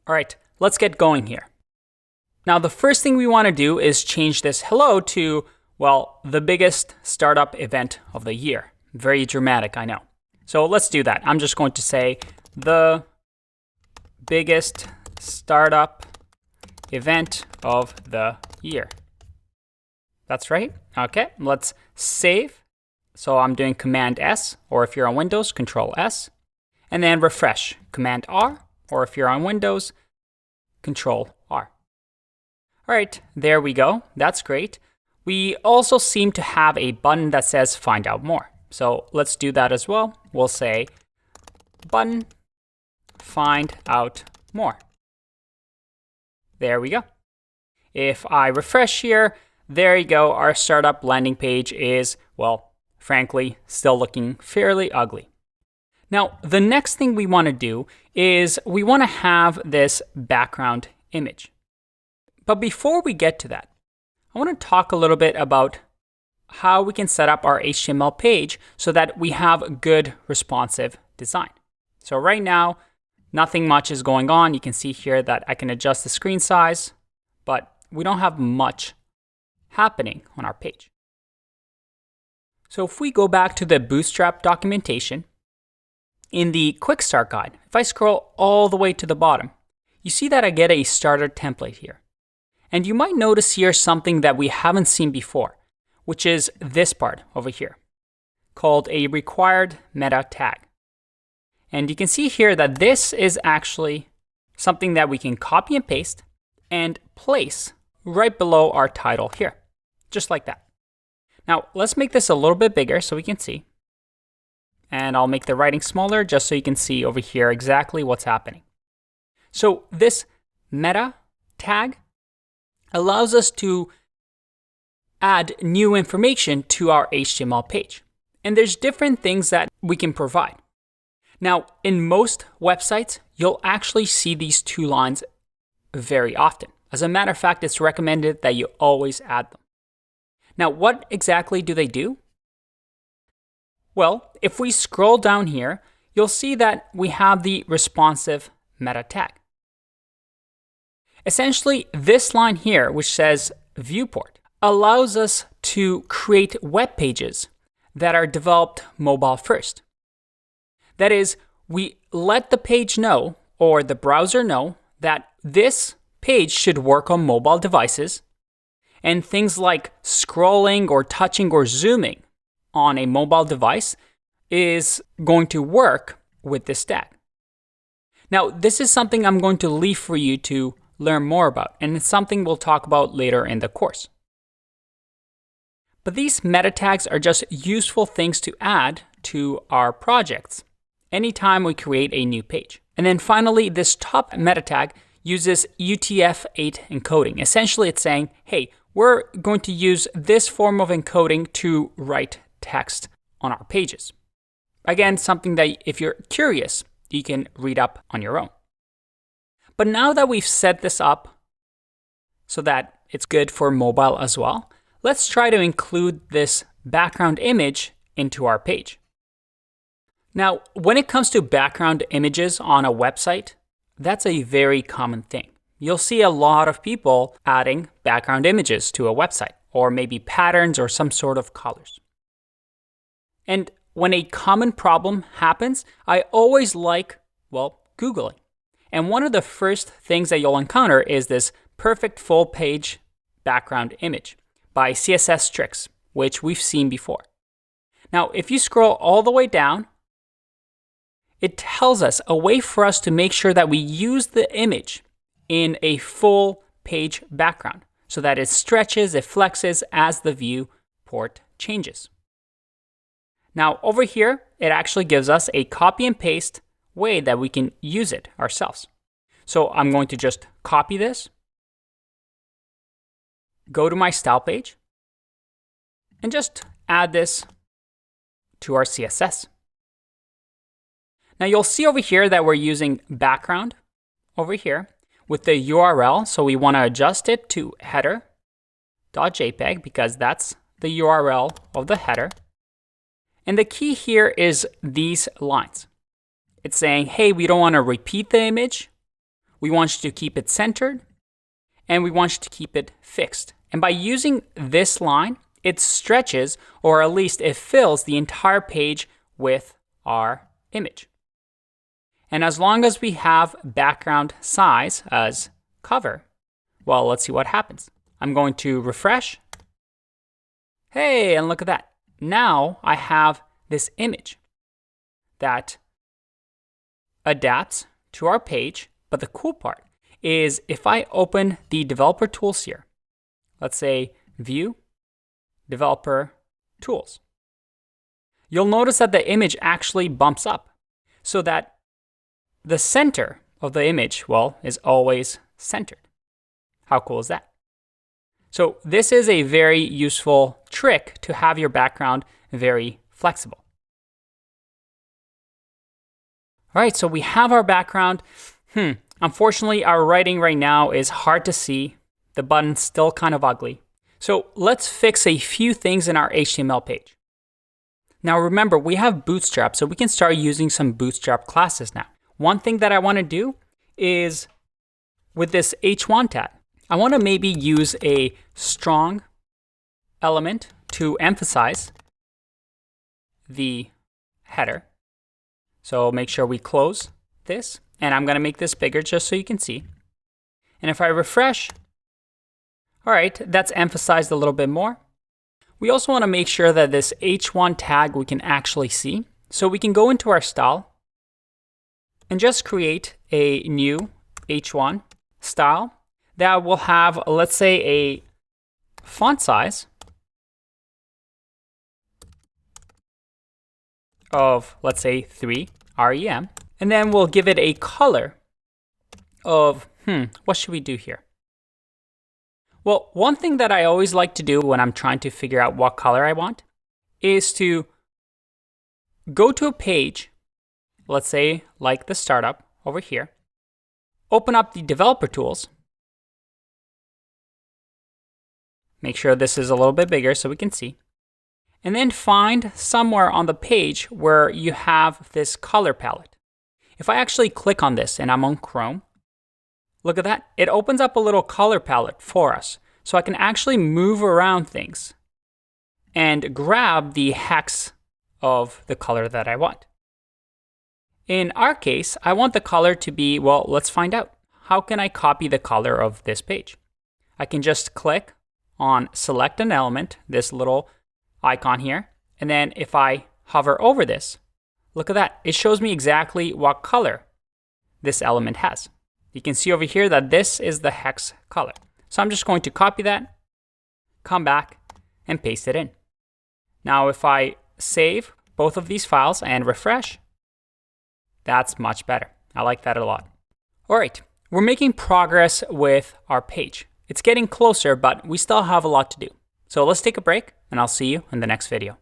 All right, let's get going here. Now, the first thing we want to do is change this hello to, well, the biggest startup event of the year. Very dramatic, I know. So let's do that. I'm just going to say the biggest startup event of the year. That's right. Okay, let's save. So I'm doing Command S, or if you're on Windows, Control S. And then refresh, Command R, or if you're on Windows, Control R. All right, there we go. That's great. We also seem to have a button that says Find Out More. So let's do that as well. We'll say button Find Out More. There we go. If I refresh here, there you go. Our startup landing page is, well, frankly, still looking fairly ugly. Now, the next thing we want to do is we want to have this background image. But before we get to that, I want to talk a little bit about how we can set up our HTML page so that we have good responsive design. So right now, nothing much is going on. You can see here that I can adjust the screen size, but we don't have much happening on our page. So if we go back to the Bootstrap documentation, in the Quick Start Guide, if I scroll all the way to the bottom, you see that I get a starter template here. And you might notice here something that we haven't seen before, which is this part over here, called a required meta tag. And you can see here that this is actually something that we can copy and paste and place right below our title here, just like that. Now, let's make this a little bit bigger so we can see. And I'll make the writing smaller just so you can see over here exactly what's happening. So this meta tag allows us to add new information to our HTML page. And there's different things that we can provide. Now, in most websites, you'll actually see these two lines very often. As a matter of fact, it's recommended that you always add them. Now, what exactly do they do? Well, if we scroll down here, you'll see that we have the responsive meta tag. Essentially, this line here, which says viewport, allows us to create web pages that are developed mobile first. That is, we let the page know, or the browser know, that this page should work on mobile devices, and things like scrolling or touching or zooming on a mobile device is going to work with this tag. Now, this is something I'm going to leave for you to learn more about, and it's something we'll talk about later in the course. But these meta tags are just useful things to add to our projects anytime we create a new page. And then finally, this top meta tag uses UTF-8 encoding. Essentially, it's saying, hey, we're going to use this form of encoding to write text on our pages. Again, something that if you're curious, you can read up on your own. But now that we've set this up so that it's good for mobile as well, let's try to include this background image into our page. Now, when it comes to background images on a website, that's a very common thing. You'll see a lot of people adding background images to a website, or maybe patterns or some sort of colors. And when a common problem happens, I always like, well, Googling. And one of the first things that you'll encounter is this perfect full page background image by CSS Tricks, which we've seen before. Now, if you scroll all the way down, it tells us a way for us to make sure that we use the image in a full page background so that it stretches, it flexes as the viewport changes. Now, over here, it actually gives us a copy and paste way that we can use it ourselves. So I'm going to just copy this, go to my style page, and just add this to our CSS. Now you'll see over here that we're using background over here with the URL. So we want to adjust it to header.jpg because that's the URL of the header. And the key here is these lines. It's saying, hey, we don't want to repeat the image. we want you to keep it centered, and we want you to keep it fixed. And by using this line, it stretches, or at least it fills the entire page with our image. And as long as we have background size as cover, well, let's see what happens. I'm going to refresh. Hey, and look at that. Now I have this image that adapts to our page. But the cool part is if I open the developer tools here, let's say View, Developer Tools, you'll notice that the image actually bumps up so that the center of the image, well, is always centered. How cool is that? So this is a very useful trick to have your background very flexible. All right, so we have our background. Unfortunately, our writing right now is hard to see. The button's still kind of ugly. So let's fix a few things in our HTML page. Now remember, we have Bootstrap, so we can start using some Bootstrap classes now. One thing that I want to do is with this H1 tag, I want to maybe use a strong element to emphasize the header. So make sure we close this, and I'm going to make this bigger just so you can see. And if I refresh, all right, that's emphasized a little bit more. We also want to make sure that this H1 tag we can actually see. So we can go into our style and just create a new H1 style that will have, let's say, a font size of, let's say, 3 REM. And then we'll give it a color of, what should we do here? Well, one thing that I always like to do when I'm trying to figure out what color I want is to go to a page, let's say like the startup over here, open up the developer tools, make sure this is a little bit bigger so we can see, and then find somewhere on the page where you have this color palette. If I actually click on this and I'm on Chrome, look at that. It opens up a little color palette for us. So I can actually move around things and grab the hex of the color that I want. In our case, I want the color to be, well, let's find out. How can I copy the color of this page? I can just click on select an element, this little icon here. And then if I hover over this, look at that. It shows me exactly what color this element has. You can see over here that this is the hex color. So I'm just going to copy that, come back, and paste it in. Now if I save both of these files and refresh, that's much better. I like that a lot. All right, we're making progress with our page. It's getting closer, but we still have a lot to do. So let's take a break, and I'll see you in the next video.